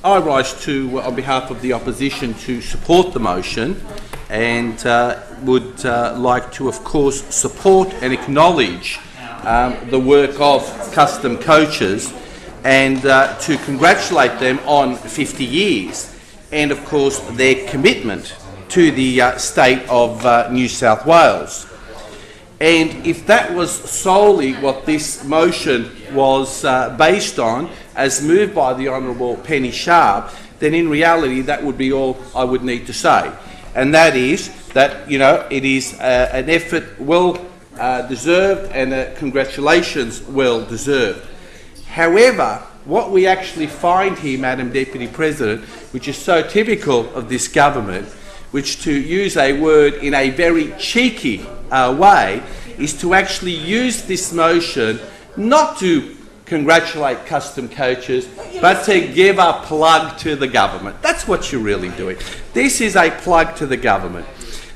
I rise to, on behalf of the opposition, to support the motion and would like to, of course, support and acknowledge the work of custom coaches and to congratulate them on 50 years and, of course, their commitment to the state of New South Wales. And if that was solely what this motion was based on, as moved by the Honourable Penny Sharp, then in reality that would be all I would need to say. And that is that, it is an effort well deserved and congratulations well deserved. However, what we actually find here, Madam Deputy President, which is so typical of this government, which, to use a word in a very cheeky way, is to actually use this motion not to congratulate custom coaches, but to give a plug to the government. That's what you're really doing. This is a plug to the government.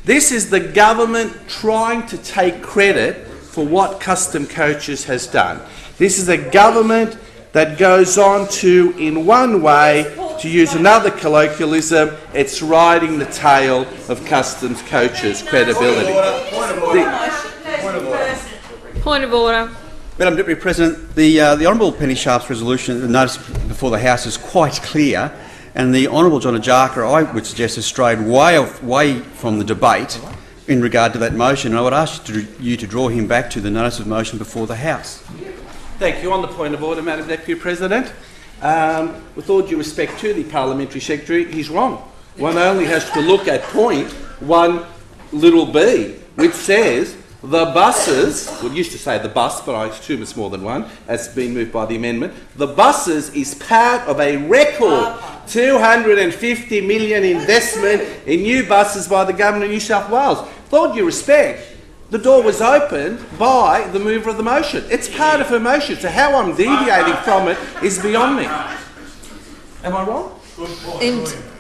This is the government trying to take credit for what custom coaches has done. This is a government that goes on to, in one way, to use another colloquialism, it's riding the tail of customs coaches' credibility. Point of order. Madam Deputy President, the Honourable Penny Sharp's resolution, the notice before the House, is quite clear, and the Honourable John Ajaka, I would suggest, has strayed way from the debate in regard to that motion. And I would ask you to draw him back to the notice of motion before the House. Thank you. On the point of order, Madam Deputy President, with all due respect to the Parliamentary Secretary, he's wrong. One only has to look at point 1b, which says the buses, well, it used to say the bus, but I assume it's more than one, as been moved by the amendment. The buses is part of a record $250 million investment in new buses by the Government of New South Wales. With all due respect, the door was opened by the mover of the motion. It's part of her motion, so how I'm deviating from it is beyond me. Am I wrong?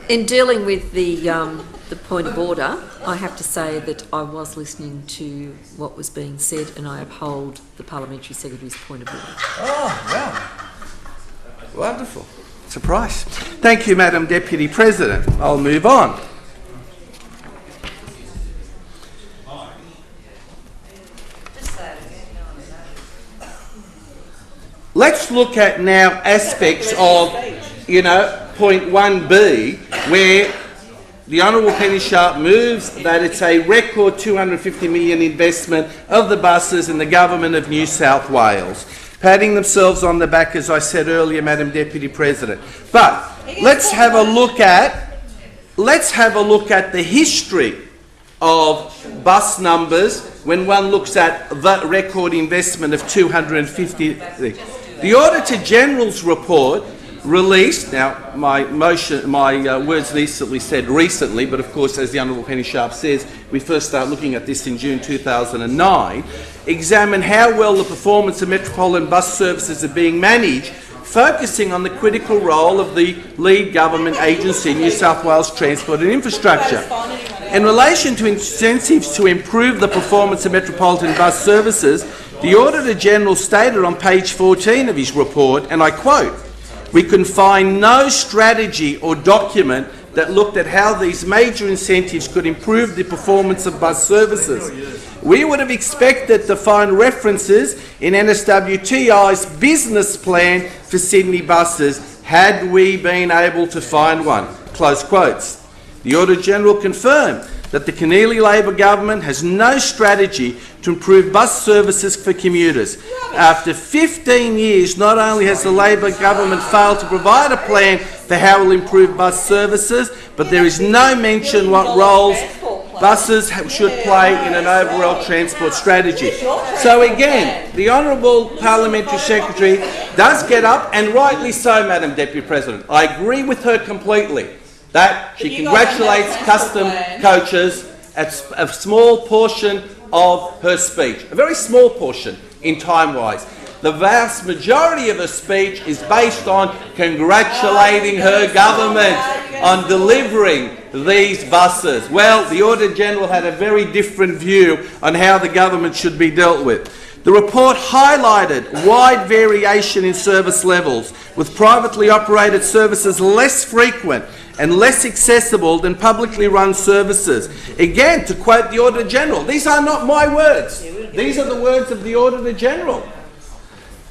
In dealing with the point of order, I have to say that I was listening to what was being said and I uphold the Parliamentary Secretary's point of order. Oh, well. Wonderful. Surprise. Thank you, Madam Deputy President. I'll move on. Let's look at now aspects of, point 1b, where the Honourable Penny Sharp moves that it's a record $250 million investment of the buses in the Government of New South Wales, patting themselves on the back, as I said earlier, Madam Deputy President. But let's have a look at the history of bus numbers when one looks at the record investment of $250. The Auditor General's report released, now my words recently said recently, but of course, as the Honourable Penny Sharp says, we first start looking at this in June 2009, examine how well the performance of metropolitan bus services are being managed, focusing on the critical role of the lead government agency, New South Wales Transport and Infrastructure. In relation to incentives to improve the performance of metropolitan bus services, the Auditor General stated on page 14 of his report, and I quote, "We can find no strategy or document that looked at how these major incentives could improve the performance of bus services. We would have expected to find references in NSWTI's business plan for Sydney buses had we been able to find one." Close quotes. The Auditor General confirmed that the Keneally Labor government has no strategy to improve bus services for commuters. After 15 years, not only has the Labor government failed to provide a plan for how it will improve bus services, but there is no mention what roles buses should play in an overall transport strategy. So again, the Honourable Parliamentary Secretary does get up, and rightly so, Madam Deputy President. I agree with her completely that she congratulates custom coaches at a small portion of her speech, a very small portion in time-wise. The vast majority of her speech is based on congratulating her government on delivering these buses. Well, the Auditor General had a very different view on how the government should be dealt with. The report highlighted wide variation in service levels, with privately operated services less frequent and less accessible than publicly run services. Again, to quote the Auditor General, these are not my words. These are the words of the Auditor General.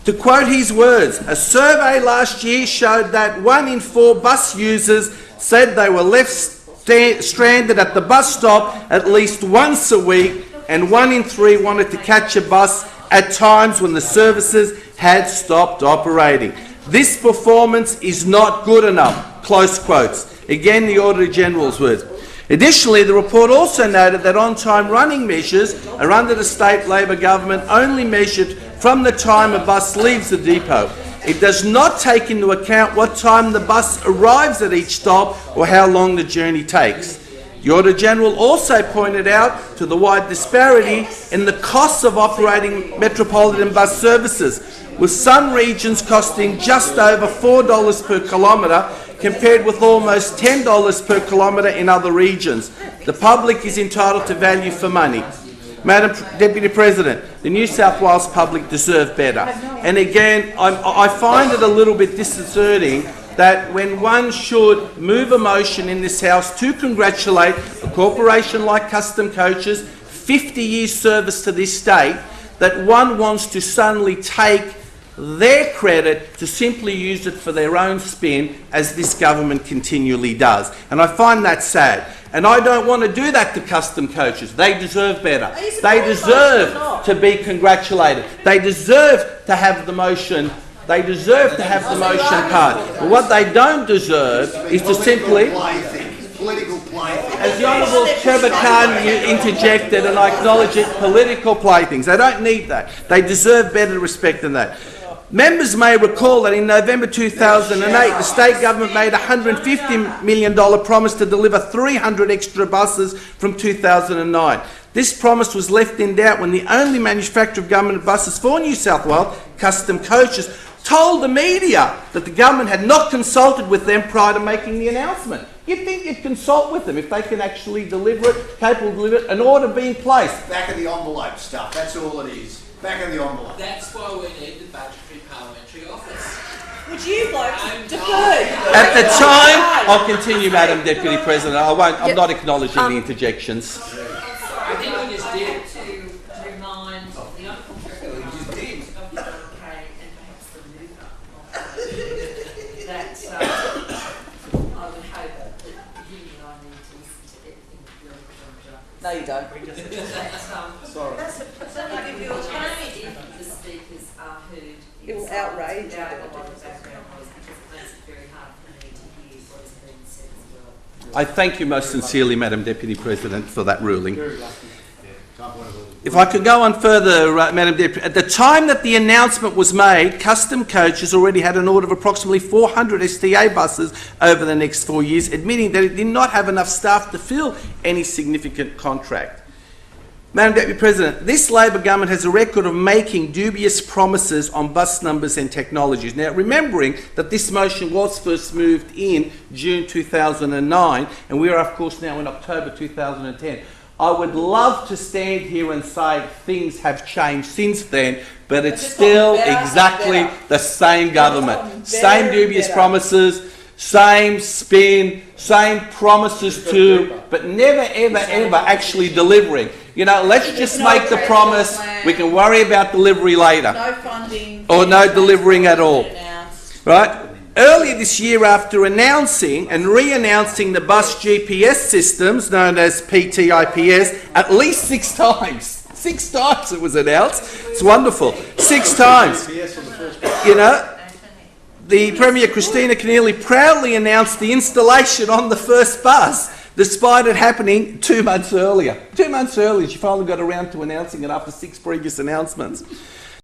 To quote his words, a survey last year showed that 1 in 4 bus users said they were left stranded at the bus stop at least once a week, and 1 in 3 wanted to catch a bus at times when the services had stopped operating. This performance is not good enough, close quotes. Again, the Auditor General's words. Additionally, the report also noted that on-time running measures are under the state Labor government only measured from the time a bus leaves the depot. It does not take into account what time the bus arrives at each stop or how long the journey takes. The Auditor General also pointed out to the wide disparity in the costs of operating metropolitan bus services, with some regions costing just over $4 per kilometre compared with almost $10 per kilometre in other regions. The public is entitled to value for money. Madam Deputy President, the New South Wales public deserve better. And again, I find it a little bit disconcerting that when one should move a motion in this House to congratulate a corporation like Custom Coaches, 50 years service to this state, that one wants to suddenly take their credit to simply use it for their own spin, as this government continually does. And I find that sad. And I don't want to do that to Custom Coaches. They deserve better. They deserve to be congratulated. They deserve to have the motion. They deserve to have the motion passed. But what they don't deserve is to simply, political playthings. as the Honourable Trevor Khan interjected, and I acknowledge it, political playthings. They don't need that. They deserve better respect than that. Members may recall that in November 2008, the state government made a $150 million promise to deliver 300 extra buses from 2009. This promise was left in doubt when the only manufacturer of government buses for New South Wales, Custom Coaches, told the media that the government had not consulted with them prior to making the announcement. You'd think you'd consult with them if they can actually deliver it, capable of delivering it, an order being placed. Back of the envelope stuff, that's all it is. Back of the envelope. That's why we need the budgetary parliamentary office. Would you blokes defer? At the time, I'll continue, Madam Deputy President. I'm not acknowledging the interjections. I think we just did. To remind the Honourable Trevor and perhaps the mover that I would hope that you and I need to listen to everything that the Honourable John Jack. No, you don't. Sorry. If the speakers are heard, It will outrage without you. a lot of background noise, because it makes it very hard for me to hear what is being said as well. I thank you most sincerely, Madam Deputy President, for that ruling. If I could go on further, Madam Deputy, at the time that the announcement was made, Custom Coaches already had an order of approximately 400 STA buses over the next 4 years, admitting that it did not have enough staff to fill any significant contract. Madam Deputy President, this Labor government has a record of making dubious promises on bus numbers and technologies. Now, remembering that this motion was first moved in June 2009, and we are, of course, now in October 2010, I would love to stand here and say things have changed since then, but it's still exactly the same government. Same dubious promises, same spin, same promises to, but never, ever, ever actually delivering. You know, let's just make the promise. We can worry about delivery later. No funding. Or no delivering at all. Right? Earlier this year, after announcing and re-announcing the bus GPS systems, known as PTIPS, at least 6 times. 6 times it was announced. It's wonderful. 6 times. You know, the Premier Christina Keneally proudly announced the installation on the first bus, despite it happening 2 months earlier. 2 months earlier, she finally got around to announcing it after 6 previous announcements.